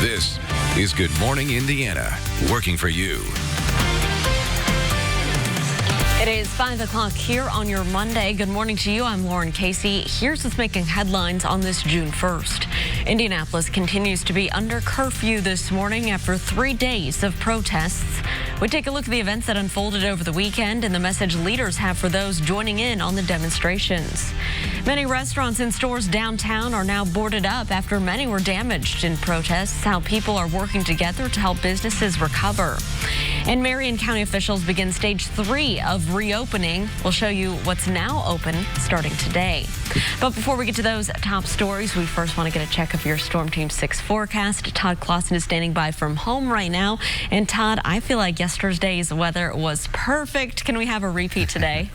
This is Good Morning Indiana, working for you. It is 5 o'clock here on your Monday. Good morning to you. I'm Lauren Casey. Here's what's making headlines on this June 1st. Indianapolis continues to be under curfew this morning after 3 days of protests. We take a look at the events that unfolded over the weekend and the message leaders have for those joining in on the demonstrations. Many restaurants and stores downtown are now boarded up after many were damaged in protests. How people are working together to help businesses recover. And Marion County officials begin stage 3 of reopening. We'll show you what's now open starting today. But before we get to those top stories, we first want to get a check of your Storm Team 6 forecast. Todd Clausen is standing by from home right now. And Todd, I feel like yesterday's weather was perfect. Can we have a repeat today?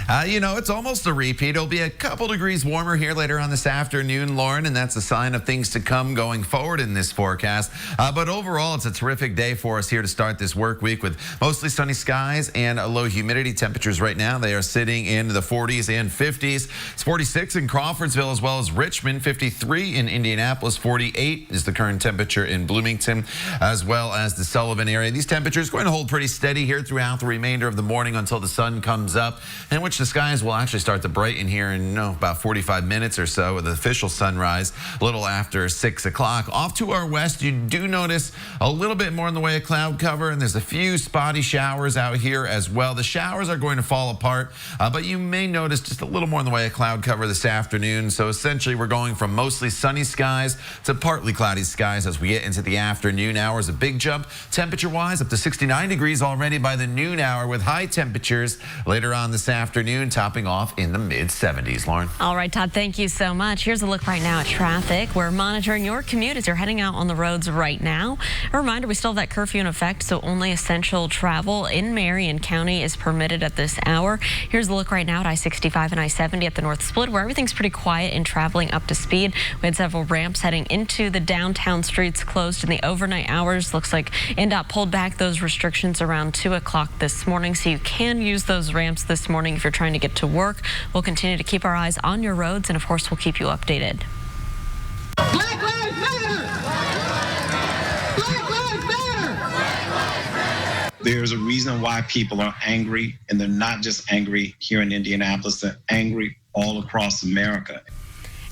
It's almost a repeat. It'll be a couple degrees warmer here later on this afternoon, Lauren, and that's a sign of things to come going forward in this forecast. But overall, it's a terrific day for us here to start this work week with mostly sunny skies and low humidity temperatures right now. They are sitting in the 40s and 50s. It's 46 in Crawfordsville as well as Richmond, 53 in Indianapolis, 48 is the current temperature in Bloomington as well as the Sullivan area. These temperatures going to hold pretty steady here throughout the remainder of the morning until the sun comes up, in which the skies will actually start to brighten here in about 45 minutes or so with the official sunrise a little after 6 o'clock. Off to our west, you do notice a little bit more in the way of cloud cover, and there's a few spotty showers out here as well. The showers are going to fall apart, but you may notice just a little more in the way of cloud cover this afternoon. So essentially, we're going from mostly sunny skies to partly cloudy skies as we get into the afternoon hours. A big jump temperature-wise up to 69 degrees already by the noon hour with high temperatures later on this afternoon, topping off in the mid-70s. Lauren. All right, Todd, thank you so much. Here's a look right now at traffic. We're monitoring your commute as you're heading out on the roads right now. A reminder, we still have that curfew in effect, so only essential travel in Marion County is permitted at this hour. Here's a look right now at I-65 and I-70 at the North Split, where everything's pretty quiet and traveling up to speed. We had several ramps heading into the downtown streets closed in the overnight hours. Looks like NDOT pulled back those restrictions around 2 o'clock this morning, so you can use those ramps this morning if you're trying to get to work. We'll continue to keep our eyes on your roads, and of course we'll keep you updated. Black Lives Matter! Black Lives Matter! There's a reason why people are angry, and they're not just angry here in Indianapolis, they're angry all across America.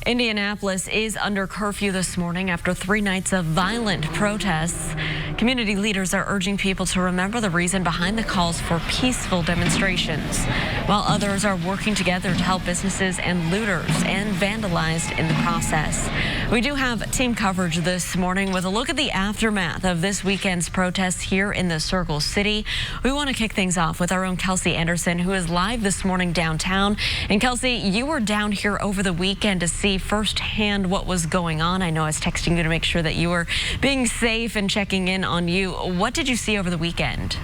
Indianapolis is under curfew this morning after 3 nights of violent protests. Community leaders are urging people to remember the reason behind the calls for peaceful demonstrations, while others are working together to help businesses and looters and vandalized in the process. We do have team coverage this morning with a look at the aftermath of this weekend's protests here in the Circle City. We want to kick things off with our own Kelsey Anderson, who is live this morning downtown. And Kelsey, you were down here over the weekend to see firsthand what was going on. I know I was texting you to make sure that you were being safe and checking in on you. What did you see over the weekend?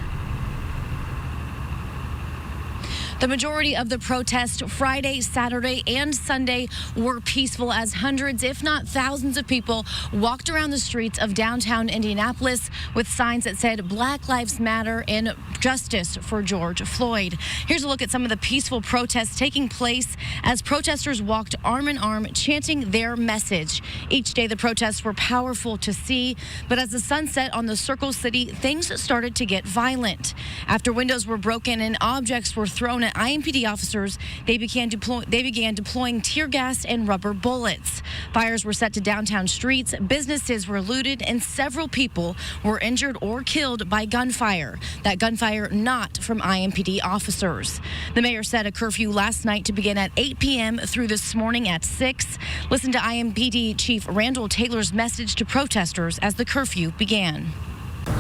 The majority of the protests Friday, Saturday, and Sunday were peaceful as hundreds, if not thousands of people walked around the streets of downtown Indianapolis with signs that said Black Lives Matter and justice for George Floyd. Here's a look at some of the peaceful protests taking place as protesters walked arm in arm, chanting their message. Each day the protests were powerful to see, but as the sun set on the Circle City, things started to get violent. After windows were broken and objects were thrown at IMPD officers, they began deploying tear gas and rubber bullets. Fires were set to downtown streets, businesses were looted, and several people were injured or killed by gunfire. That gunfire not from IMPD officers. The mayor set a curfew last night to begin at 8 p.m. through this morning at 6. Listen to IMPD Chief Randall Taylor's message to protesters as the curfew began.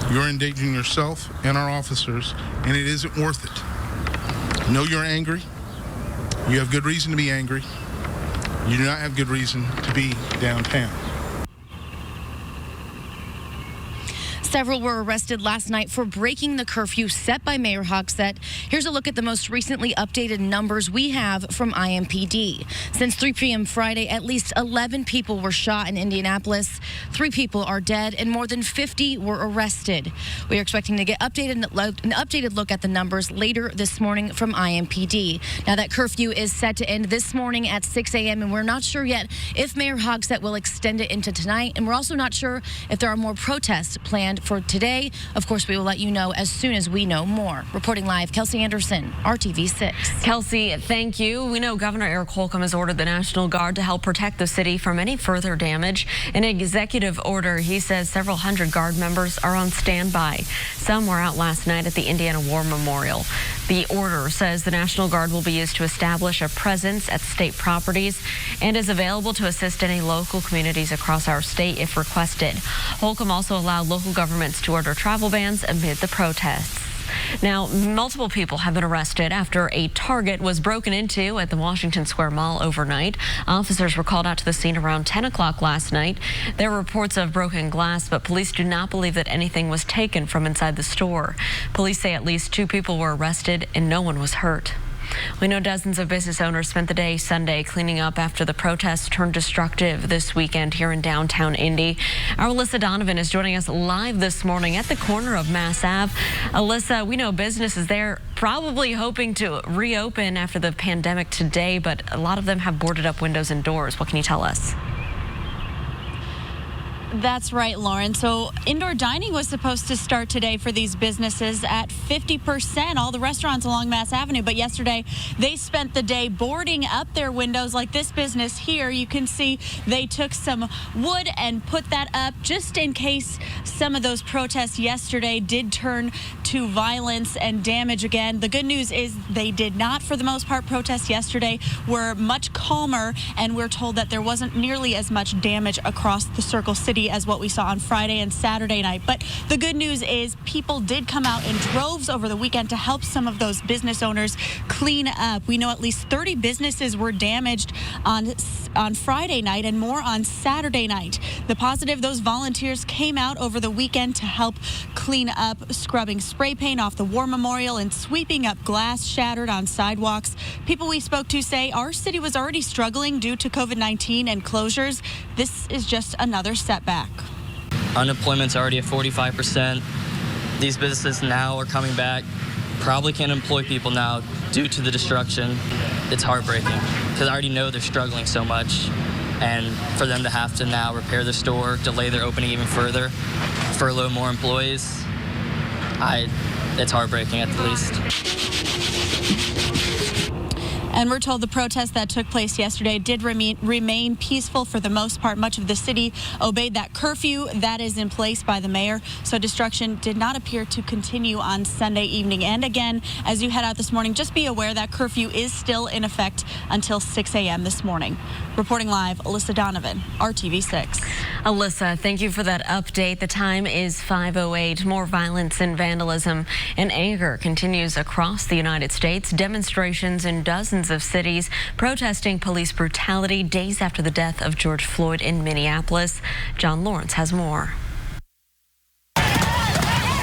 You're endangering yourself and our officers, and it isn't worth it. Know you're angry. You have good reason to be angry. You do not have good reason to be downtown. Several were arrested last night for breaking the curfew set by Mayor Hogsett. Here's a look at the most recently updated numbers we have from IMPD. Since 3 p.m. Friday, at least 11 people were shot in Indianapolis. 3 people are dead and more than 50 were arrested. We are expecting to get an updated look at the numbers later this morning from IMPD. Now, that curfew is set to end this morning at 6 a.m. and we're not sure yet if Mayor Hogsett will extend it into tonight. And we're also not sure if there are more protests planned for today. Of course, we will let you know as soon as we know more. Reporting live, Kelsey Anderson, RTV6. Kelsey, thank you. We know Governor Eric Holcomb has ordered the National Guard to help protect the city from any further damage. In an executive order, he says several hundred Guard members are on standby. Some were out last night at the Indiana War Memorial. The order says the National Guard will be used to establish a presence at state properties and is available to assist any local communities across our state if requested. Holcomb also allowed local governments to order travel bans amid the protests. Now, multiple people have been arrested after a Target was broken into at the Washington Square Mall overnight. Officers were called out to the scene around 10 o'clock last night. There were reports of broken glass, but police do not believe that anything was taken from inside the store. Police say at least 2 people were arrested and no one was hurt. We know dozens of business owners spent the day Sunday cleaning up after the protests turned destructive this weekend here in downtown Indy. Our Alyssa Donovan is joining us live this morning at the corner of Mass Ave. Alyssa, we know businesses there probably hoping to reopen after the pandemic today, but a lot of them have boarded up windows and doors. What can you tell us? That's right, Lauren. So indoor dining was supposed to start today for these businesses at 50%, all the restaurants along Mass Avenue. But yesterday, they spent the day boarding up their windows like this business here. You can see they took some wood and put that up just in case some of those protests yesterday did turn to violence and damage again. The good news is they did not, for the most part. Protests yesterday were much calmer, and we're told that there wasn't nearly as much damage across the Circle City as what we saw on Friday and Saturday night. But the good news is people did come out in droves over the weekend to help some of those business owners clean up. We know at least 30 businesses were damaged on Friday night and more on Saturday night. The positive, those volunteers came out over the weekend to help clean up, scrubbing spray paint off the War Memorial and sweeping up glass shattered on sidewalks. People we spoke to say our city was already struggling due to COVID-19 and closures. This is just another setback. Unemployment's already at 45%. These businesses now are coming back. Probably can't employ people now due to the destruction. It's heartbreaking because I already know they're struggling so much. And for them to have to now repair their store, delay their opening even further, furlough more employees, it's heartbreaking at the least. And we're told the protest that took place yesterday did remain peaceful for the most part. Much of the city obeyed that curfew that is in place by the mayor. So destruction did not appear to continue on Sunday evening. And again, as you head out this morning, just be aware that curfew is still in effect until 6 a.m. this morning. Reporting live, Alyssa Donovan, RTV6. Alyssa, thank you for that update. The time is 5:08. More violence and vandalism and anger continues across the United States. Demonstrations in dozens of cities protesting police brutality days after the death of George Floyd in Minneapolis. John Lawrence has more.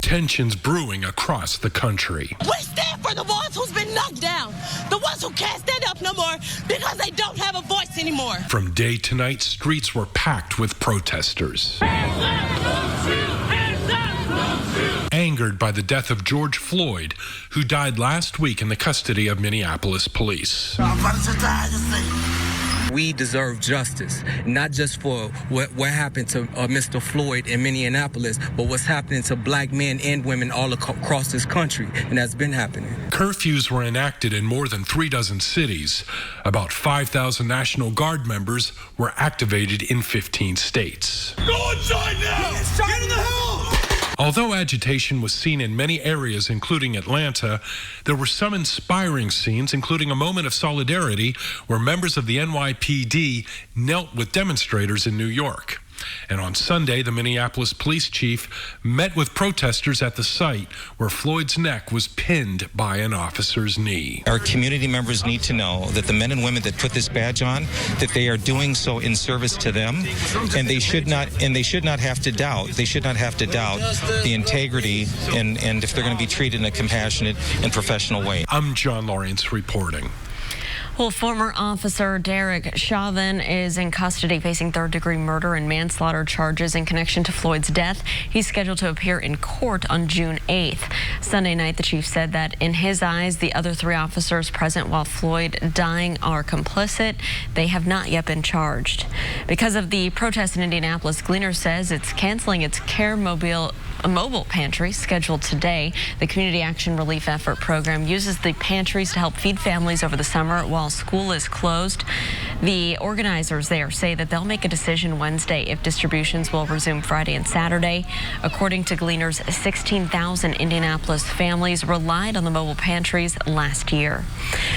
Tensions brewing across the country. We stand for the ones who's been knocked down, the ones who can't stand up no more because they don't have a voice anymore. From day to night, streets were packed with protesters. Angered by the death of George Floyd, who died last week in the custody of Minneapolis police. We deserve justice, not just for what happened to Mr. Floyd in Minneapolis, but what's happening to black men and women all across this country, and that's been happening. Curfews were enacted in more than 36 cities. About 5,000 National Guard members were activated in 15 states. Go inside now! Get in the house! Although agitation was seen in many areas, including Atlanta, there were some inspiring scenes, including a moment of solidarity where members of the NYPD knelt with demonstrators in New York. And on Sunday, the Minneapolis police chief met with protesters at the site where Floyd's neck was pinned by an officer's knee. Our community members need to know that the men and women that put this badge on, that they are doing so in service to them, and they should not have to doubt. They should not have to doubt the integrity and if they're going to be treated in a compassionate and professional way. I'm John Lawrence reporting. Well, former officer Derek Chauvin is in custody facing third-degree murder and manslaughter charges in connection to Floyd's death. He's scheduled to appear in court on June 8th. Sunday night, the chief said that in his eyes, the other 3 officers present while Floyd dying are complicit. They have not yet been charged. Because of the protests in Indianapolis, Gleaner says it's canceling its Care Mobile pantry scheduled today. The Community Action Relief Effort program uses the pantries to help feed families over the summer while school is closed. The organizers there say that they'll make a decision Wednesday if distributions will resume Friday and Saturday. According to Gleaner's, 16,000 Indianapolis families relied on the mobile pantries last year.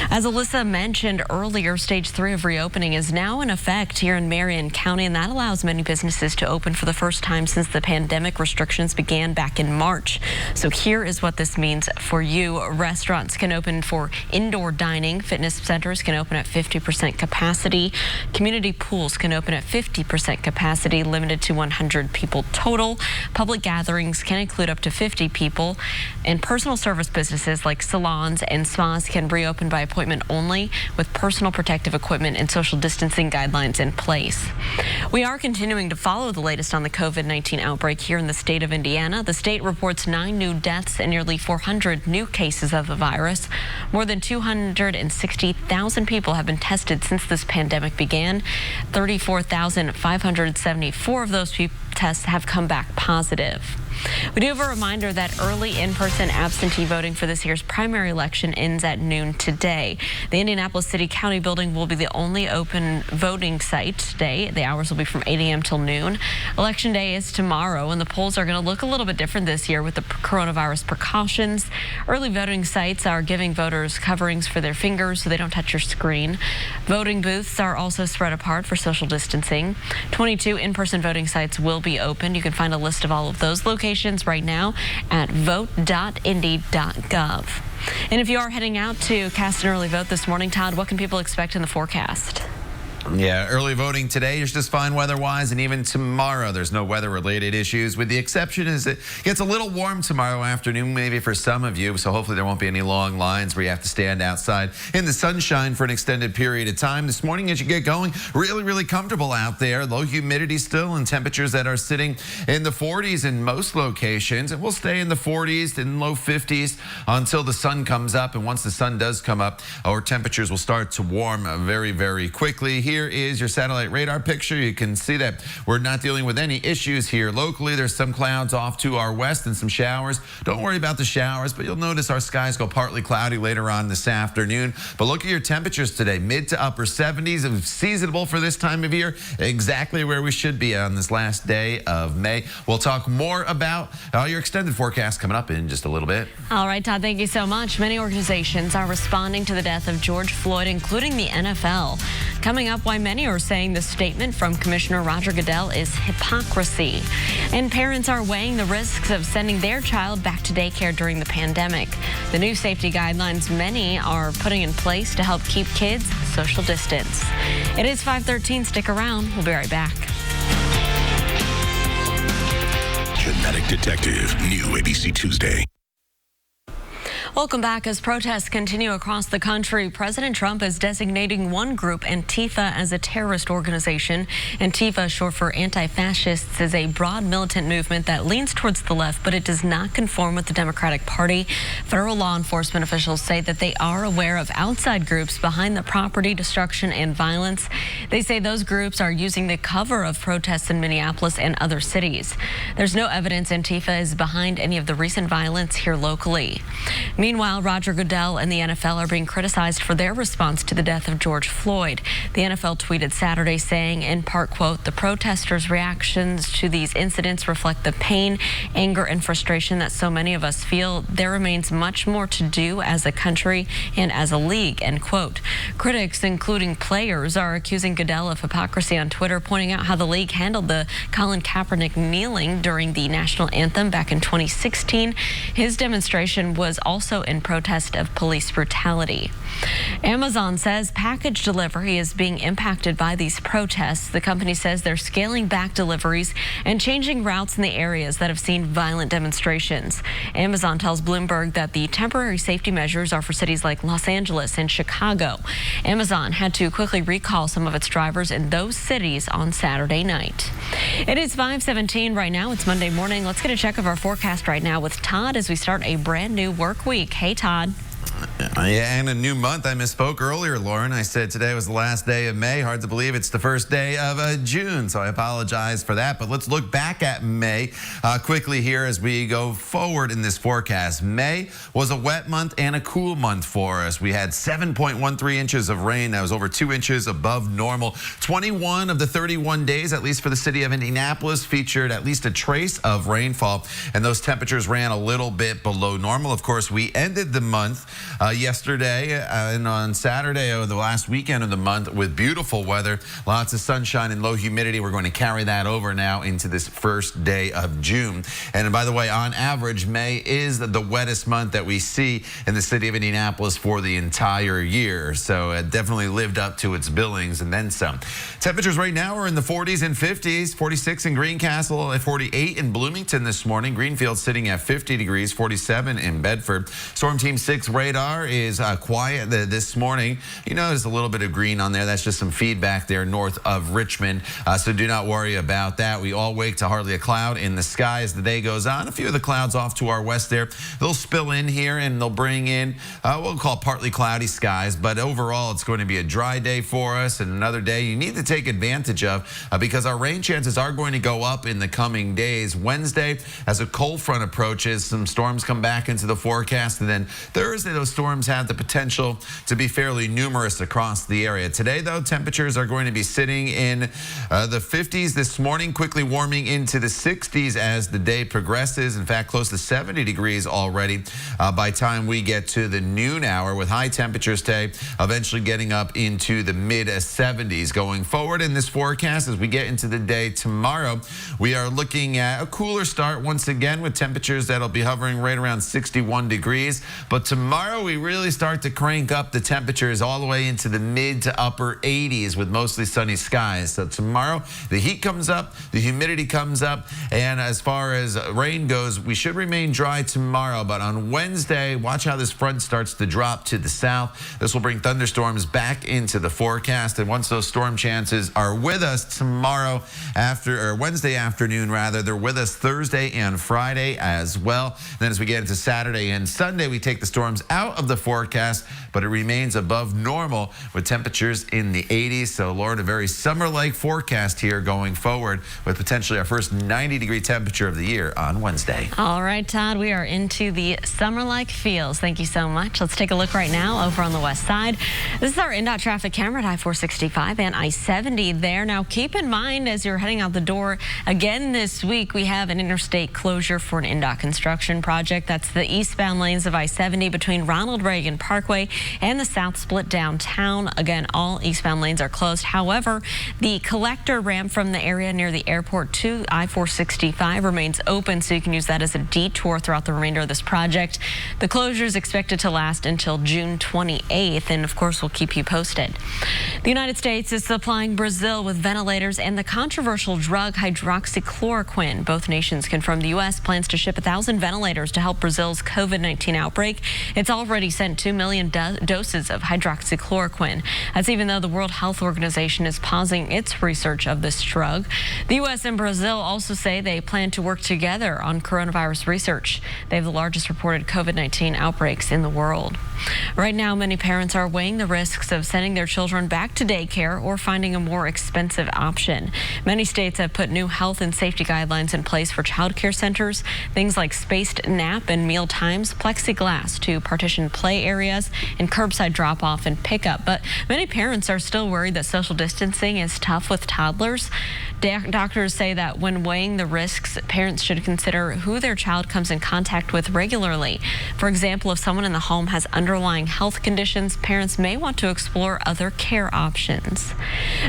As Alyssa mentioned earlier, stage 3 of reopening is now in effect here in Marion County, and that allows many businesses to open for the first time since the pandemic restrictions began back in March. So here is what this means for you. Restaurants can open for indoor dining. Fitness centers can open at 50% capacity. Community pools can open at 50% capacity, limited to 100 people total. Public gatherings can include up to 50 people. And personal service businesses like salons and spas can reopen by appointment only, with personal protective equipment and social distancing guidelines in place. We are continuing to follow the latest on the COVID-19 outbreak here in the state of Indiana. The state reports 9 new deaths and nearly 400 new cases of the virus. More than 260,000 people have been tested since this pandemic began. 34,574 of those tests have come back positive. We do have a reminder that early in-person absentee voting for this year's primary election ends at noon today. The Indianapolis City County building will be the only open voting site today. The hours will be from 8 a.m. till noon. Election day is tomorrow, and the polls are going to look a little bit different this year with the coronavirus precautions. Early voting sites are giving voters coverings for their fingers so they don't touch your screen. Voting booths are also spread apart for social distancing. 22 in-person voting sites will be open. You can find a list of all of those locations right now at vote.indy.gov. And if you are heading out to cast an early vote this morning, Todd, what can people expect in the forecast? Yeah, early voting today is just fine weather-wise, and even tomorrow there's no weather-related issues, with the exception is it gets a little warm tomorrow afternoon, maybe for some of you, so hopefully there won't be any long lines where you have to stand outside in the sunshine for an extended period of time. This morning as you get going, really comfortable out there. Low humidity still, and temperatures that are sitting in the 40s in most locations, and we'll stay in the 40s and low 50s until the sun comes up. And once the sun does come up, our temperatures will start to warm very quickly. Here is your satellite radar picture. You can see that we're not dealing with any issues here locally. There's some clouds off to our west and some showers. Don't worry about the showers, but you'll notice our skies go partly cloudy later on this afternoon. But look at your temperatures today, mid to upper 70s, seasonable for this time of year, exactly where we should be on this last day of May. We'll talk more about your extended forecast coming up in just a little bit. All right, Todd, thank you so much. Many organizations are responding to the death of George Floyd, including the NFL. Coming up, why many are saying the statement from Commissioner Roger Goodell is hypocrisy. And parents are weighing the risks of sending their child back to daycare during the pandemic. The new safety guidelines many are putting in place to help keep kids social distance. It is 5:13. Stick around. We'll be right back. Genetic Detective, new ABC Tuesday. Welcome back. As protests continue across the country, President Trump is designating one group, Antifa, as a terrorist organization. Antifa, short for anti-fascists, is a broad militant movement that leans towards the left, but it does not conform with the Democratic Party. Federal law enforcement officials say that they are aware of outside groups behind the property destruction and violence. They say those groups are using the cover of protests in Minneapolis and other cities. There's no evidence Antifa is behind any of the recent violence here locally. Meanwhile, Roger Goodell and the NFL are being criticized for their response to the death of George Floyd. The NFL tweeted Saturday saying, in part, quote, "The protesters' reactions to these incidents reflect the pain, anger, and frustration that so many of us feel. There remains much more to do as a country and as a league," end quote. Critics, including players, are accusing Goodell of hypocrisy on Twitter, pointing out how the league handled the Colin Kaepernick kneeling during the national anthem back in 2016. His demonstration was also in protest of police brutality. Amazon says package delivery is being impacted by these protests. The company says they're scaling back deliveries and changing routes in the areas that have seen violent demonstrations. Amazon tells Bloomberg that the temporary safety measures are for cities like Los Angeles and Chicago. Amazon had to quickly recall some of its drivers in those cities on Saturday night. It is 5:17 right now. It's Monday morning. Let's get a check of our forecast right now with Todd as we start a brand new work week. Hey, Todd. Yeah, and a new month. I misspoke earlier, Lauren. I said today was the last day of May. Hard to believe it's the first day of June, so I apologize for that. But let's look back at May quickly here as we go forward in this forecast. May was a wet month and a cool month for us. We had 7.13 inches of rain. That was over 2 inches above normal. 21 of the 31 days, at least for the city of Indianapolis, featured at least a trace of rainfall, and those temperatures ran a little bit below normal. Of course, we ended the month yesterday and on Saturday, the last weekend of the month, with beautiful weather, lots of sunshine and low humidity. We're going to carry that over now into this first day of June. And by the way, on average, May is the wettest month that we see in the city of Indianapolis for the entire year. So it definitely lived up to its billings and then some. Temperatures right now are in the 40s and 50s, 46 in Greencastle, 48 in Bloomington this morning. Greenfield sitting at 50 degrees, 47 in Bedford. Storm Team 6 radar is quiet this morning. You notice a little bit of green on there. That's just some feedback there north of Richmond. So do not worry about that. We all wake to hardly a cloud in the sky as the day goes on. A few of the clouds off to our west there. They'll spill in here and they'll bring in what we'll call partly cloudy skies. But overall, it's going to be a dry day for us and another day you need to take advantage of because our rain chances are going to go up in the coming days. Wednesday, as a cold front approaches, some storms come back into the forecast. And then Thursday, those storms have the potential to be fairly numerous across the area. Today, though, temperatures are going to be sitting in the 50s this morning, quickly warming into the 60s as the day progresses. In fact, close to 70 degrees already by time we get to the noon hour, with high temperatures today eventually getting up into the mid-70s. Going forward in this forecast, as we get into the day tomorrow, we are looking at a cooler start once again with temperatures that'll be hovering right around 61 degrees. But tomorrow we really start to crank up the temperatures all the way into the mid to upper 80s with mostly sunny skies. So tomorrow the heat comes up, the humidity comes up, and as far as rain goes, we should remain dry tomorrow. But on Wednesday, watch how this front starts to drop to the south. This will bring thunderstorms back into the forecast, and once those storm chances are with us tomorrow Wednesday afternoon rather, they're with us Thursday and Friday as well. And then as we get into Saturday and Sunday, we take the storms out of the forecast, but it remains above normal with temperatures in the 80s. So, Lord, a very summer-like forecast here going forward with potentially our first 90-degree temperature of the year on Wednesday. All right, Todd, we are into the summer-like feels. Thank you so much. Let's take a look right now over on the west side. This is our INDOT traffic camera at I-465 and I-70 there. Now, keep in mind as you're heading out the door again this week, we have an interstate closure for an INDOT construction project. That's the eastbound lanes of I-70 between Ronald Reagan Parkway and the south split downtown. Again, all eastbound lanes are closed. However, the collector ramp from the area near the airport to I-465 remains open, so you can use that as a detour throughout the remainder of this project. The closure is expected to last until June 28th, and of course, we'll keep you posted. The United States is supplying Brazil with ventilators and the controversial drug hydroxychloroquine. Both nations confirmed the U.S. plans to ship 1,000 ventilators to help Brazil's COVID-19 outbreak. It's already sent 2 million doses of hydroxychloroquine. That's even though the World Health Organization is pausing its research of this drug. The U.S. and Brazil also say they plan to work together on coronavirus research. They have the largest reported COVID-19 outbreaks in the world. Right now, many parents are weighing the risks of sending their children back to daycare or finding a more expensive option. Many states have put new health and safety guidelines in place for child care centers, things like spaced nap and meal times, plexiglass to partition play areas, and curbside drop-off and pickup. But many parents are still worried that social distancing is tough with toddlers. Doctors say that when weighing the risks, parents should consider who their child comes in contact with regularly. For example, if someone in the home has underlying health conditions, parents may want to explore other care options.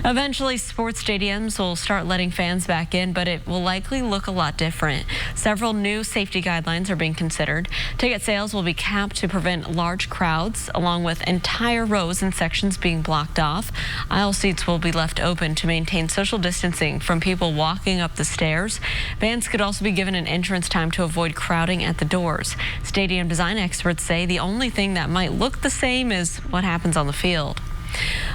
Eventually, sports stadiums will start letting fans back in, but it will likely look a lot different. Several new safety guidelines are being considered. Ticket sales will be capped to prevent large crowds, along with entire rows and sections being blocked off. Aisle seats will be left open to maintain social distancing from people walking up the stairs. Fans could also be given an entrance time to avoid crowding at the doors. Stadium design experts say the only thing that might look the same is what happens on the field.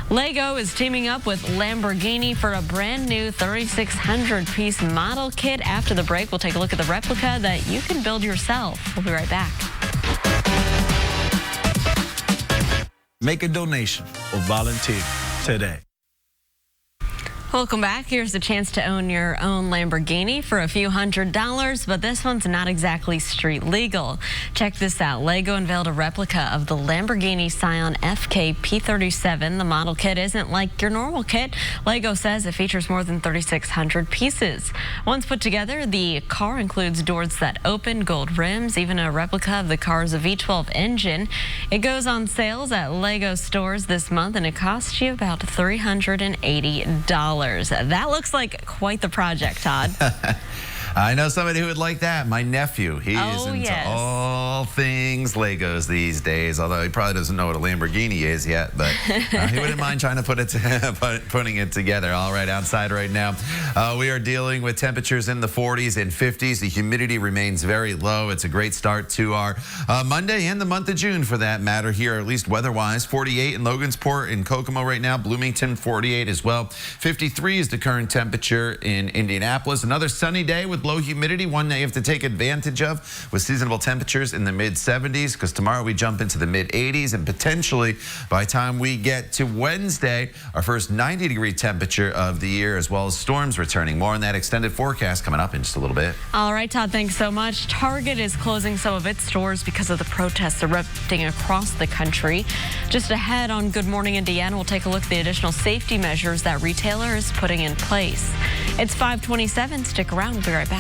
Lego is teaming up with Lamborghini for a brand new 3,600-piece model kit. After the break, we'll take a look at the replica that you can build yourself. We'll be right back. Make a donation or volunteer today. Welcome back. Here's a chance to own your own Lamborghini for a few $100s, but this one's not exactly street legal. Check this out. Lego unveiled a replica of the Lamborghini Scion FK P37. The model kit isn't like your normal kit. Lego says it features more than 3,600 pieces. Once put together, the car includes doors that open, gold rims, even a replica of the car's V12 engine. It goes on sales at Lego stores this month, and it costs you about $380. That looks like quite the project, Todd. I know somebody who would like that. My nephew. He is into all things Legos these days, although he probably doesn't know what a Lamborghini is yet, but he wouldn't mind trying to putting it together. All right, outside right now, we are dealing with temperatures in the 40s and 50s. The humidity remains very low. It's a great start to our Monday and the month of June, for that matter, here, at least weather-wise. 48 in Logansport and Kokomo right now. Bloomington, 48 as well. 53 is the current temperature in Indianapolis. Another sunny day with low humidity, one that you have to take advantage of, with seasonable temperatures in the mid-70s, because tomorrow we jump into the mid-80s, and potentially by the time we get to Wednesday, our first 90-degree temperature of the year, as well as storms returning. More on that extended forecast coming up in just a little bit. All right, Todd, thanks so much. Target is closing some of its stores because of the protests erupting across the country. Just ahead on Good Morning Indiana, we'll take a look at the additional safety measures that retailer is putting in place. It's 5:27. Stick around. We'll be right back.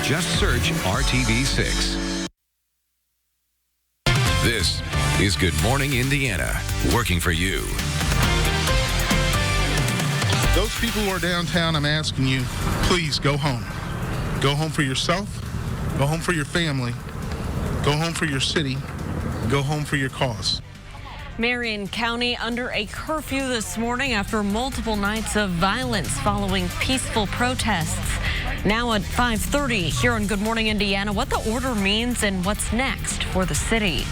Just search RTV6. This is Good Morning Indiana, working for you. Those people who are downtown, I'm asking you, please go home. Go home for yourself. Go home for your family. Go home for your city. Go home for your cause. Marion County under a curfew this morning after multiple nights of violence following peaceful protests. Now at 5:30 here on Good Morning Indiana, what the order means and what's next for the city.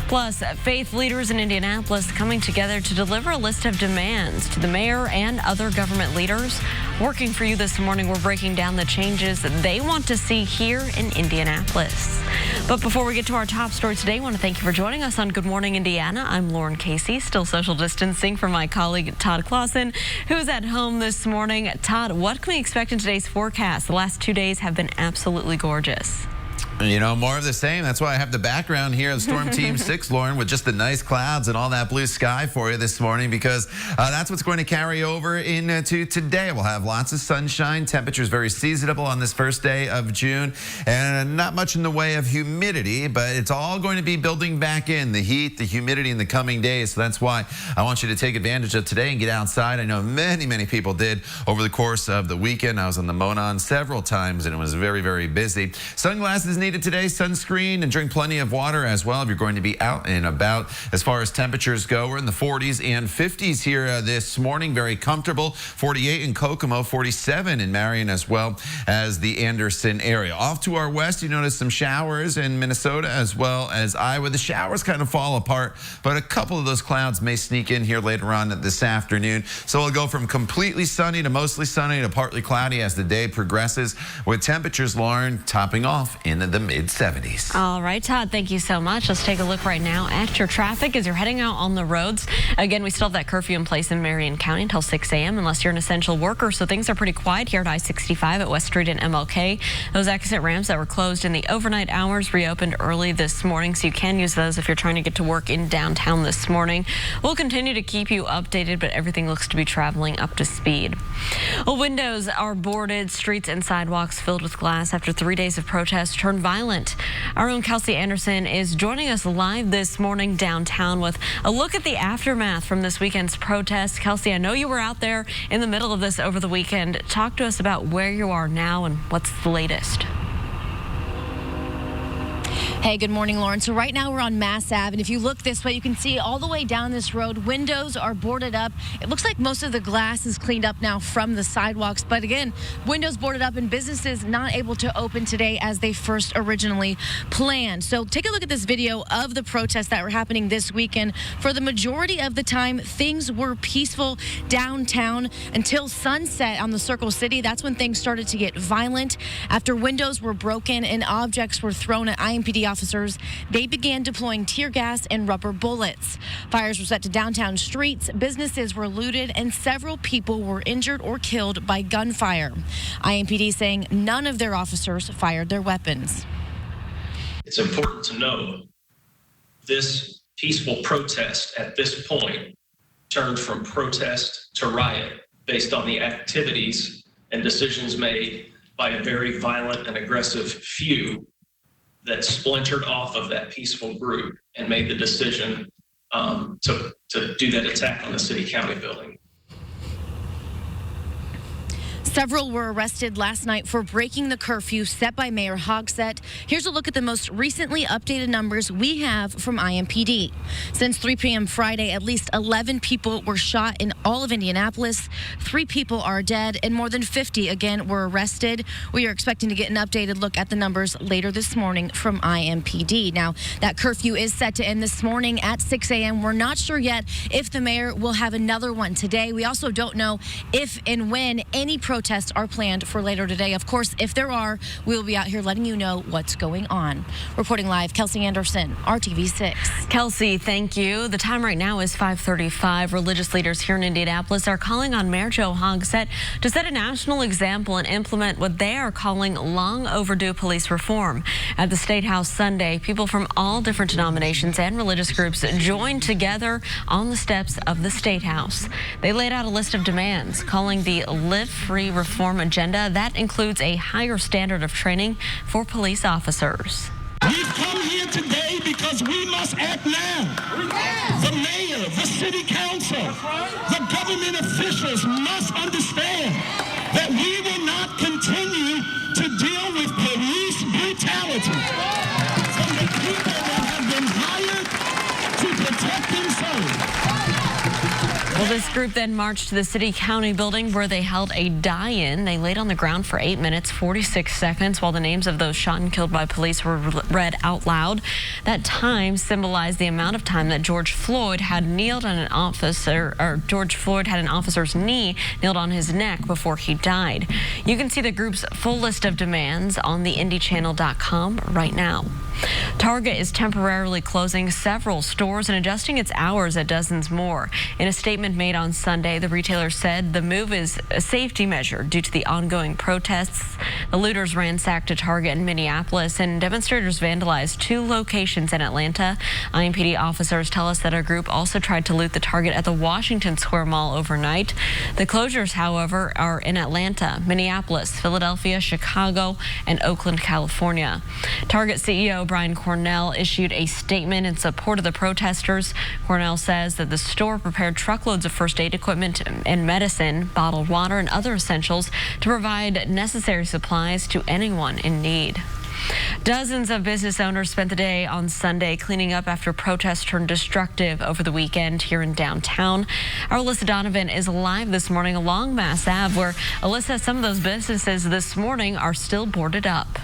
Plus, faith leaders in Indianapolis coming together to deliver a list of demands to the mayor and other government leaders. Working for you this morning, we're breaking down the changes that they want to see here in Indianapolis. But before we get to our top story today, I want to thank you for joining us on Good Morning Indiana. I'm Lauren Casey, still social distancing from my colleague Todd Clausen, who's at home this morning. Todd, what can we expect in today's forecast? The last 2 days have been absolutely gorgeous. You know, more of the same. That's why I have the background here of Storm Team 6, Lauren, with just the nice clouds and all that blue sky for you this morning, because that's what's going to carry over into today. We'll have lots of sunshine. Temperatures very seasonable on this first day of June, and not much in the way of humidity, but it's all going to be building back in, the heat, the humidity in the coming days. So that's why I want you to take advantage of today and get outside. I know many people did over the course of the weekend. I was on the Monon several times, and it was very, very busy. Sunglasses needed needed today, sunscreen, and drink plenty of water as well if you're going to be out and about. As far as temperatures go, we're in the 40s and 50s here this morning. Very comfortable. 48 in Kokomo, 47 in Marion, as well as the Anderson area. Off to our west, you notice some showers in Minnesota as well as Iowa. The showers kind of fall apart, but a couple of those clouds may sneak in here later on this afternoon. So we'll go from completely sunny to mostly sunny to partly cloudy as the day progresses, with temperatures, Lauren, topping off into the mid-70s. All right, Todd, thank you so much. Let's take a look right now at your traffic as you're heading out on the roads. Again, we still have that curfew in place in Marion County until 6 a.m. unless you're an essential worker, so things are pretty quiet here at I-65 at West Street and MLK. Those exit ramps that were closed in the overnight hours reopened early this morning, so you can use those if you're trying to get to work in downtown this morning. We'll continue to keep you updated, but everything looks to be traveling up to speed. Well, windows are boarded, streets and sidewalks filled with glass after 3 days of protests turned violent. Our own Kelsey Anderson is joining us live this morning downtown with a look at the aftermath from this weekend's protests. Kelsey, I know you were out there in the middle of this over the weekend. Talk to us about where you are now and what's the latest. Hey, good morning, Lauren. So right now we're on Mass Ave, and if you look this way, you can see all the way down this road, windows are boarded up. It looks like most of the glass is cleaned up now from the sidewalks, but again, windows boarded up and businesses not able to open today as they first originally planned. So take a look at this video of the protests that were happening this weekend. For the majority of the time, things were peaceful downtown until sunset on the Circle City. That's when things started to get violent. After windows were broken and objects were thrown at IMPD officers, they began deploying tear gas and rubber bullets. Fires were set to downtown streets, businesses were looted, and several people were injured or killed by gunfire. IMPD saying none of their officers fired their weapons. It's important to know this peaceful protest at this point turned from protest to riot based on the activities and decisions made by a very violent and aggressive few that splintered off of that peaceful group and made the decision to do that attack on the city-county building. Several were arrested last night for breaking the curfew set by Mayor Hogsett. Here's a look at the most recently updated numbers we have from IMPD. Since 3 p.m. Friday, at least 11 people were shot in all of Indianapolis. 3 people are dead, and more than 50 again were arrested. We are expecting to get an updated look at the numbers later this morning from IMPD. Now, that curfew is set to end this morning at 6 a.m. We're not sure yet if the mayor will have another one today. We also don't know if and when any protests are planned for later today. Of course, if there are, we'll be out here letting you know what's going on. Reporting live, Kelsey Anderson, RTV6. Kelsey, thank you. The time right now is 5:35. Religious leaders here in Indianapolis are calling on Mayor Joe Hogsett to set a national example and implement what they are calling long overdue police reform. At the State House Sunday, people from all different denominations and religious groups joined together on the steps of the State House. They laid out a list of demands, calling the Live Free reform agenda. That includes a higher standard of training for police officers. We've come here today because we must act now. The mayor, the city council, the government officials must understand that we will not continue to deal with police brutality from the people that have been hired to protect themselves. Well, this group then marched to the city-county building where they held a die-in. They laid on the ground for 8 minutes, 46 seconds while the names of those shot and killed by police were read out loud. That time symbolized the amount of time that George Floyd had kneeled on an officer, or George Floyd had an officer's knee nailed on his neck before he died. You can see the group's full list of demands on the IndyChannel.com right now. Target is temporarily closing several stores and adjusting its hours at dozens more. In a statement made on Sunday, the retailer said the move is a safety measure due to the ongoing protests. The looters ransacked a Target in Minneapolis, and demonstrators vandalized 2 locations in Atlanta. IMPD officers tell us that a group also tried to loot the Target at the Washington Square Mall overnight. The closures, however, are in Atlanta, Minneapolis, Philadelphia, Chicago, and Oakland, California. Target CEO Brian Cornell issued a statement in support of the protesters. Cornell says that the store prepared truckloads of first aid equipment and medicine, bottled water, and other essentials to provide necessary supplies to anyone in need. Dozens of business owners spent the day on Sunday cleaning up after protests turned destructive over the weekend here in downtown. Our Alyssa Donovan is live this morning along Mass Ave, where, Alyssa, some of those businesses this morning are still boarded up.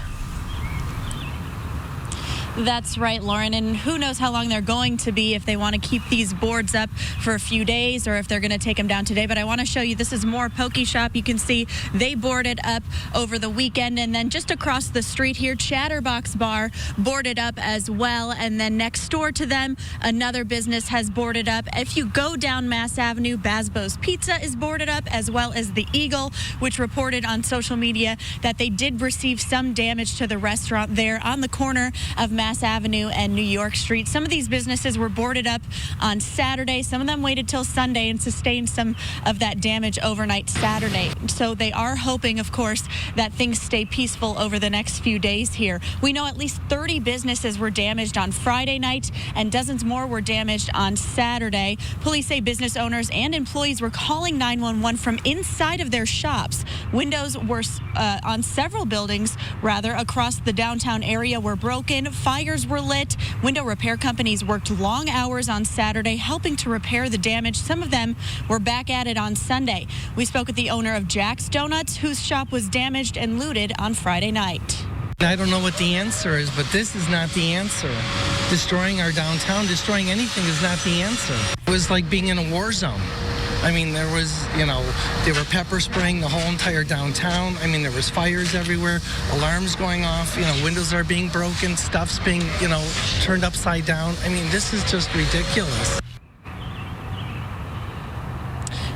That's right, Lauren, and who knows how long they're going to be, if they want to keep these boards up for a few days or if they're going to take them down today. But I want to show you, this is more Pokey Shop. You can see they boarded up over the weekend, and then just across the street here, Chatterbox Bar boarded up as well, and then next door to them, another business has boarded up. If you go down Mass Avenue, Basbo's Pizza is boarded up, as well as the Eagle, which reported on social media that they did receive some damage to the restaurant there on the corner of Mass Avenue and New York Street. Some of these businesses were boarded up on Saturday. Some of them waited till Sunday and sustained some of that damage overnight Saturday. So they are hoping, of course, that things stay peaceful over the next few days here. We know at least 30 businesses were damaged on Friday night, and dozens more were damaged on Saturday. Police say business owners and employees were calling 911 from inside of their shops. Windows were on several buildings, across the downtown area were broken. Fires were lit. Window repair companies worked long hours on Saturday helping to repair the damage. Some of them were back at it on Sunday. We spoke with the owner of Jack's Donuts, whose shop was damaged and looted on Friday night. I don't know what the answer is, but this is not the answer. Destroying our downtown, destroying anything is not the answer. It was like being in a war zone. I mean, there was, they were pepper spraying the whole entire downtown. I mean, there was fires everywhere, alarms going off, windows are being broken, stuff's being, turned upside down. I mean, this is just ridiculous.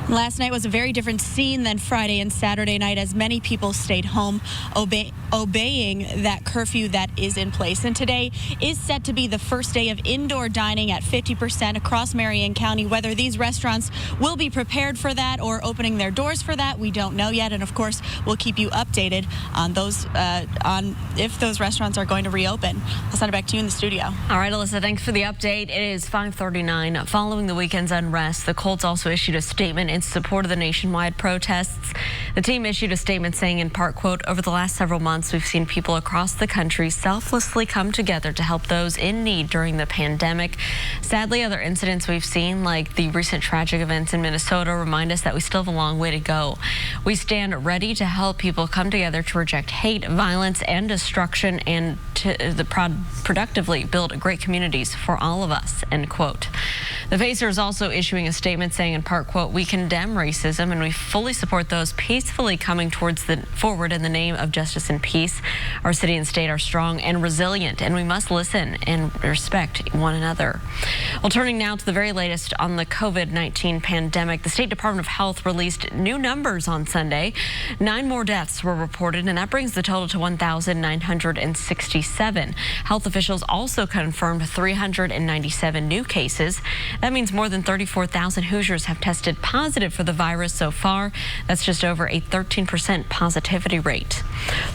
Last night was a very different scene than Friday and Saturday night, as many people stayed home obeying that curfew that is in place. And today is set to be the first day of indoor dining at 50% across Marion County. Whether these restaurants will be prepared for that or opening their doors for that, we don't know yet. And of course, we'll keep you updated on those, on if those restaurants are going to reopen. I'll send it back to you in the studio. All right, Alyssa, thanks for the update. It is 5:39. Following the weekend's unrest, the Colts also issued a statement in support of the nationwide protests. The team issued a statement saying, in part, quote, "Over the last several months, we've seen people across the country selflessly come together to help those in need during the pandemic. Sadly, other incidents we've seen, like the recent tragic events in Minnesota, remind us that we still have a long way to go. We stand ready to help people come together to reject hate, violence, and destruction, and to productively build great communities for all of us," end quote. The Pacers also issuing a statement saying, in part, quote, "We condemn racism and we fully support those peacefully coming forward in the name of justice and peace. Our city and state are strong and resilient, and we must listen and respect one another." Well, turning now to the very latest on the COVID-19 pandemic, the State Department of Health released new numbers on Sunday. 9 more deaths were reported, and that brings the total to 1,967. Health officials also confirmed 397 new cases. That means more than 34,000 Hoosiers have tested positive for the virus so far. That's just over a 13% positivity rate.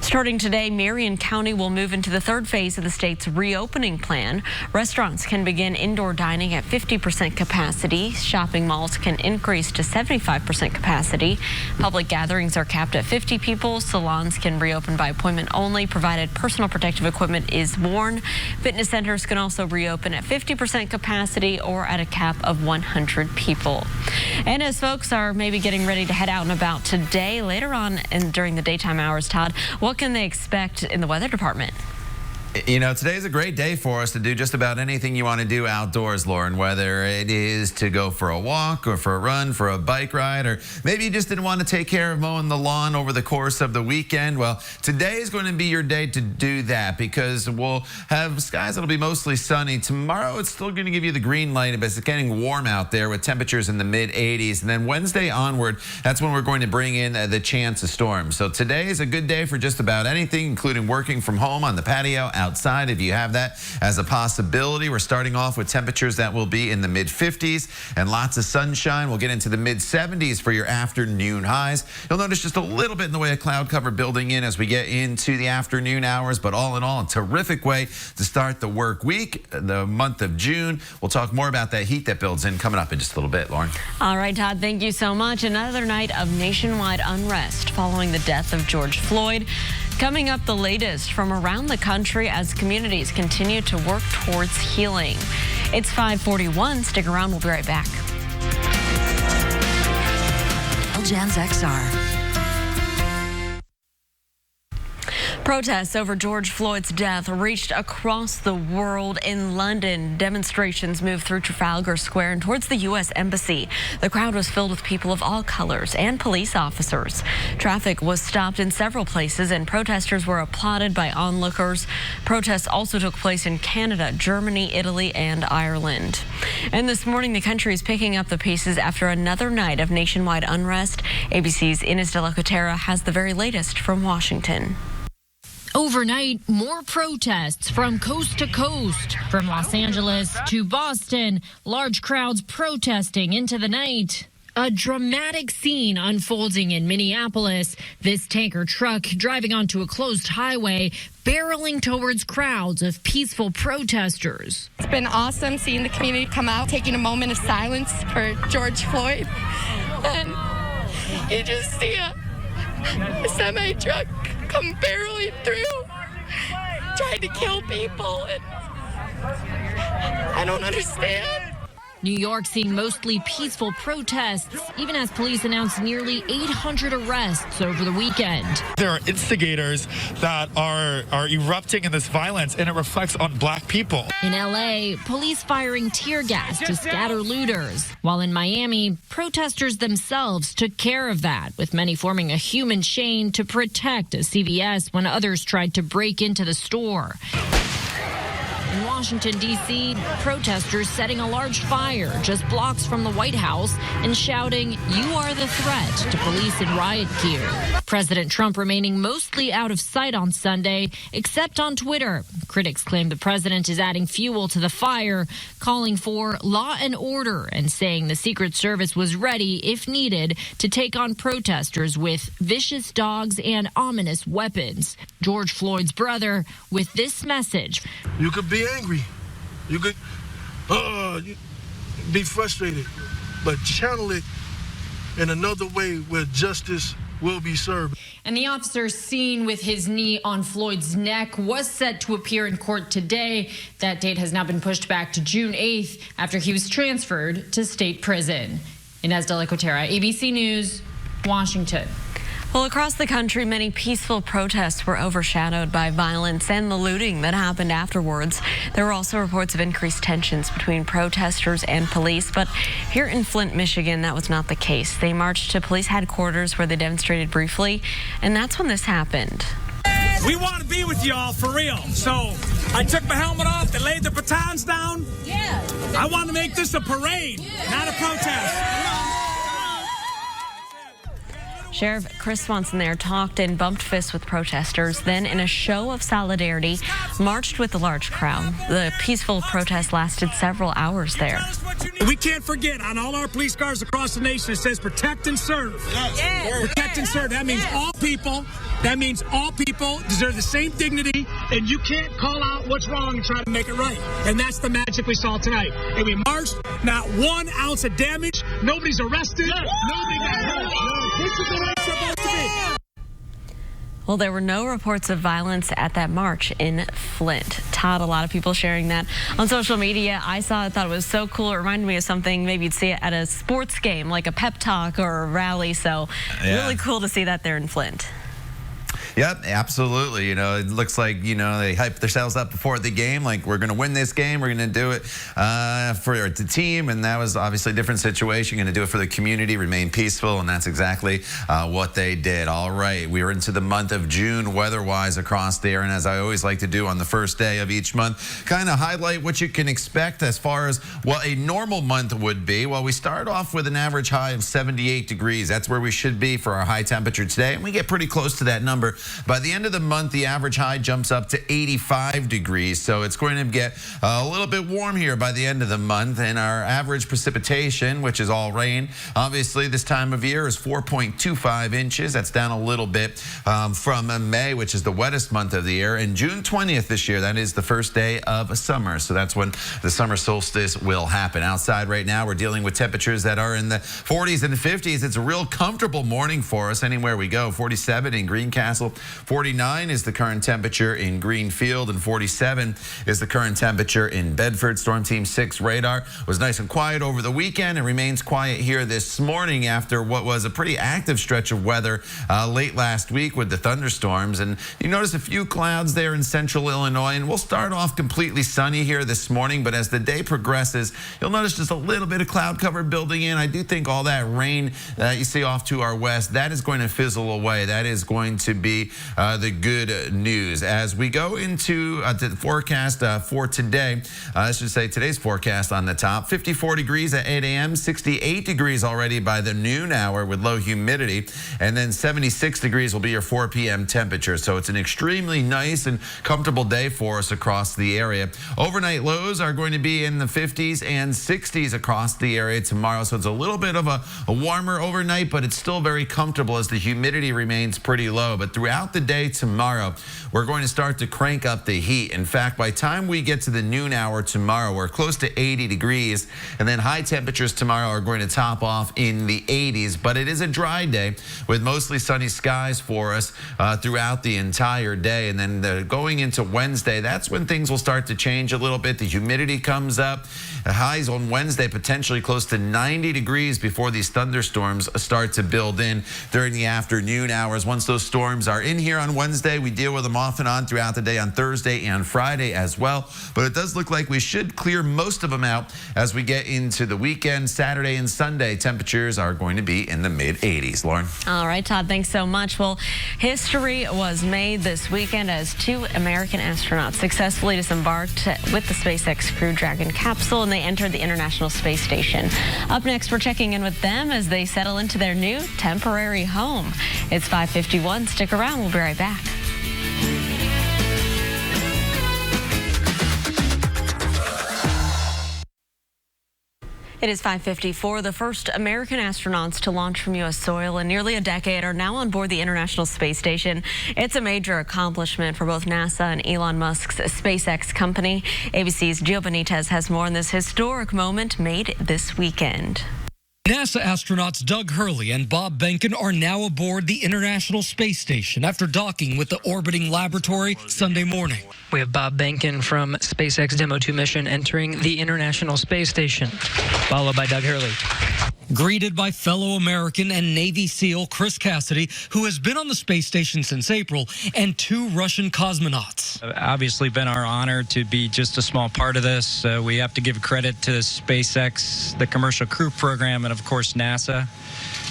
Starting today, Marion County will move into the third phase of the state's reopening plan. Restaurants can begin indoor dining at 50% capacity. Shopping malls can increase to 75% capacity. Public gatherings are capped at 50 people. Salons can reopen by appointment only, provided personal protective equipment is worn. Fitness centers can also reopen at 50% capacity or at a cap of 100 people. And as folks are maybe getting ready to head out and about today, later on and during the daytime hours, Todd, what can they expect in the weather department? Today's a great day for us to do just about anything you want to do outdoors, Lauren, whether it is to go for a walk or for a run, for a bike ride, or maybe you just didn't want to take care of mowing the lawn over the course of the weekend. Well, today is going to be your day to do that, because we'll have skies that'll be mostly sunny. Tomorrow, it's still going to give you the green light, but it's getting warm out there with temperatures in the mid-80s. And then Wednesday onward, that's when we're going to bring in the chance of storms. So today is a good day for just about anything, including working from home on the patio, outside if you have that as a possibility. We're starting off with temperatures that will be in the mid-50s and lots of sunshine. We'll get into the mid-70s for your afternoon highs. You'll notice just a little bit in the way of cloud cover building in as we get into the afternoon hours, but all in all, a terrific way to start the work week, the month of June. We'll talk more about that heat that builds in coming up in just a little bit, Lauren. All right, Todd, thank you so much. Another night of nationwide unrest following the death of George Floyd. Coming up, the latest from around the country as communities continue to work towards healing. It's 5:41. Stick around. We'll be right back. Jams XR. Protests over George Floyd's death reached across the world. In London, demonstrations moved through Trafalgar Square and towards the U.S. Embassy. The crowd was filled with people of all colors and police officers. Traffic was stopped in several places and protesters were applauded by onlookers. Protests also took place in Canada, Germany, Italy, and Ireland. And this morning, the country is picking up the pieces after another night of nationwide unrest. ABC's Ines de la Cotera has the very latest from Washington. Overnight, more protests from coast to coast. From Los Angeles to Boston, large crowds protesting into the night. A dramatic scene unfolding in Minneapolis. This tanker truck driving onto a closed highway, barreling towards crowds of peaceful protesters. It's been awesome seeing the community come out, taking a moment of silence for George Floyd. And you just see a semi-truck come barreling through, trying to kill people, and I don't understand. New York seeing mostly peaceful protests, even as police announced nearly 800 arrests over the weekend. There are instigators that are erupting in this violence, and it reflects on black people. In L.A., police firing tear gas to scatter looters. While in Miami, protesters themselves took care of that, with many forming a human chain to protect a CVS when others tried to break into the store. In Washington, D.C., protesters setting a large fire just blocks from the White House and shouting, "You are the threat," to police in riot gear. President Trump remaining mostly out of sight on Sunday, except on Twitter. Critics claim the president is adding fuel to the fire, calling for law and order and saying the Secret Service was ready, if needed, to take on protesters with vicious dogs and ominous weapons. George Floyd's brother with this message. You could be angry. You could be frustrated, but channel it in another way where justice will be served. And the officer seen with his knee on Floyd's neck was set to appear in court today. That date has now been pushed back to June 8th after he was transferred to state prison. Ines de la Cotera, ABC News, Washington. Well, across the country, many peaceful protests were overshadowed by violence and the looting that happened afterwards. There were also reports of increased tensions between protesters and police, but here in Flint, Michigan, that was not the case. They marched to police headquarters where they demonstrated briefly, and that's when this happened. We want to be with y'all for real. So I took my helmet off, they laid the batons down. Yeah. I want to make this a parade, not a protest. Sheriff Chris Swanson there talked and bumped fists with protesters, then in a show of solidarity, marched with the large crowd. The peaceful protest lasted several hours there. We can't forget, on all our police cars across the nation, it says protect and serve. Yes. Protect and serve. That means all people. That means all people deserve the same dignity, and you can't call out what's wrong and try to make it right. And that's the magic we saw tonight. And we marched, not 1 ounce of damage. Nobody's arrested. Nobody got hurt. This is the way it's supposed to be. Well, there were no reports of violence at that march in Flint. Todd, a lot of people sharing that on social media. I saw it, thought it was so cool. It reminded me of something maybe you'd see it at a sports game, like a pep talk or a rally. So really cool to see that there in Flint. Yep, absolutely. You know, it looks like, you know, they hype themselves up before the game, like we're going to win this game, we're going to do it for the team, and that was obviously a different situation. Going to do it for the community, remain peaceful, and that's exactly what they did. All right, we are into the month of June weather-wise across there, and as I always like to do on the first day of each month, kind of highlight what you can expect as far as what a normal month would be. Well, we start off with an average high of 78 degrees. That's where we should be for our high temperature today, and we get pretty close to that number. By the end of the month, the average high jumps up to 85 degrees, so it's going to get a little bit warm here by the end of the month. And our average precipitation, which is all rain, obviously this time of year is 4.25 inches. That's down a little bit from May, which is the wettest month of the year. And June 20th this year, that is the first day of summer, so that's when the summer solstice will happen. Outside right now, we're dealing with temperatures that are in the 40s and 50s. It's a real comfortable morning for us anywhere we go. 47 in Greencastle, 49 is the current temperature in Greenfield, and 47 is the current temperature in Bedford. Storm Team 6 radar was nice and quiet over the weekend and remains quiet here this morning after what was a pretty active stretch of weather late last week with the thunderstorms. And you notice a few clouds there in central Illinois, and we'll start off completely sunny here this morning, but as the day progresses, you'll notice just a little bit of cloud cover building in. I do think all that rain that you see off to our west, that is going to fizzle away. That is going to be the good news. As we go into the forecast for today, I should say today's forecast on the top, 54 degrees at 8 a.m., 68 degrees already by the noon hour with low humidity, and then 76 degrees will be your 4 p.m. temperature. So it's an extremely nice and comfortable day for us across the area. Overnight lows are going to be in the 50s and 60s across the area tomorrow. So it's a little bit of a warmer overnight, but it's still very comfortable as the humidity remains pretty low. But throughout the day tomorrow, we're going to start to crank up the heat. In fact, by the time we get to the noon hour tomorrow, we're close to 80 degrees, and then high temperatures tomorrow are going to top off in the 80s. But it is a dry day with mostly sunny skies for us throughout the entire day. And then going into Wednesday, that's when things will start to change a little bit. The humidity comes up. The highs on Wednesday potentially close to 90 degrees before these thunderstorms start to build in during the afternoon hours. Once those storms are in here on Wednesday, we deal with them off and on throughout the day on Thursday and Friday as well. But it does look like we should clear most of them out as we get into the weekend. Saturday and Sunday, temperatures are going to be in the mid-80s. Lauren? All right, Todd, thanks so much. Well, history was made this weekend as 2 American astronauts successfully disembarked with the SpaceX Crew Dragon capsule, and they entered the International Space Station. Up next, we're checking in with them as they settle into their new temporary home. It's 5:51. Stick around. We'll be right back. It is 5:54. The first American astronauts to launch from U.S. soil in nearly a decade are now on board the International Space Station. It's a major accomplishment for both NASA and Elon Musk's SpaceX company. ABC's Gio Benitez has more on this historic moment made this weekend. NASA astronauts Doug Hurley and Bob Behnken are now aboard the International Space Station after docking with the orbiting laboratory Sunday morning. We have Bob Behnken from SpaceX Demo 2 mission entering the International Space Station, followed by Doug Hurley. Greeted by fellow American and Navy SEAL Chris Cassidy, who has been on the space station since April, and 2 Russian cosmonauts. Obviously been our honor to be just a small part of this. We have to give credit to SpaceX, the Commercial Crew Program, and of course NASA.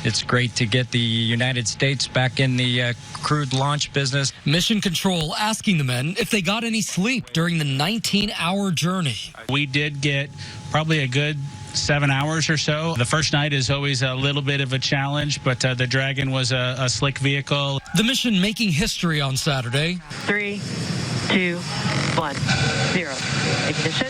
It's great to get the United States back in the crewed launch business. Mission Control asking the men if they got any sleep during the 19-hour journey. We did get probably a good 7 hours or so. The first night is always a little bit of a challenge, but the Dragon was a slick vehicle. The mission making history on Saturday. 3, 2, 1, 0. Ignition.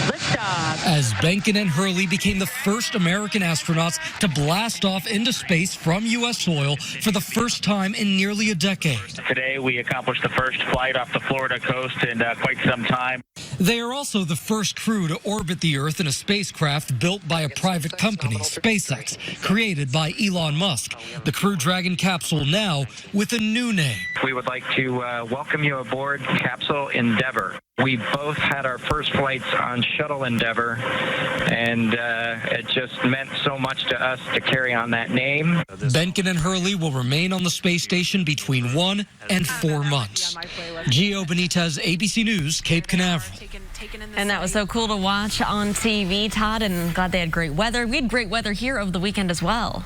Liftoff. As Behnken and Hurley became the first American astronauts to blast off into space from U.S. soil for the first time in nearly a decade. Today we accomplished the first flight off the Florida coast in quite some time. They are also the first crew to orbit the Earth in a spacecraft built by a private company, SpaceX, created by Elon Musk. The Crew Dragon capsule now with a new name. We would like to welcome you aboard Capsule Endeavour. We both had our first flights on Shuttle Endeavour, and it just meant so much to us to carry on that name. Behnken and Hurley will remain on the space station between 1 and 4 months. Gio Benitez, ABC News, Cape Canaveral. And that was so cool to watch on TV, Todd, and glad they had great weather. We had great weather here over the weekend as well.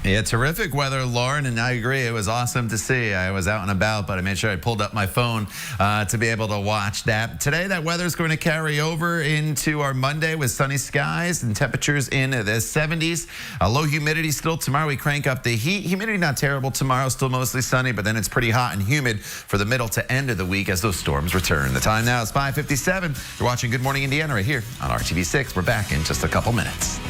Yeah, terrific weather, Lauren, and I agree. It was awesome to see. I was out and about, but I made sure I pulled up my phone to be able to watch that. Today, that weather is going to carry over into our Monday with sunny skies and temperatures in the 70s. Low humidity still tomorrow. We crank up the heat. Humidity not terrible tomorrow, still mostly sunny, but then it's pretty hot and humid for the middle to end of the week as those storms return. The time now is 5:57. You're watching Good Morning Indiana right here on RTV6. We're back in just a couple minutes.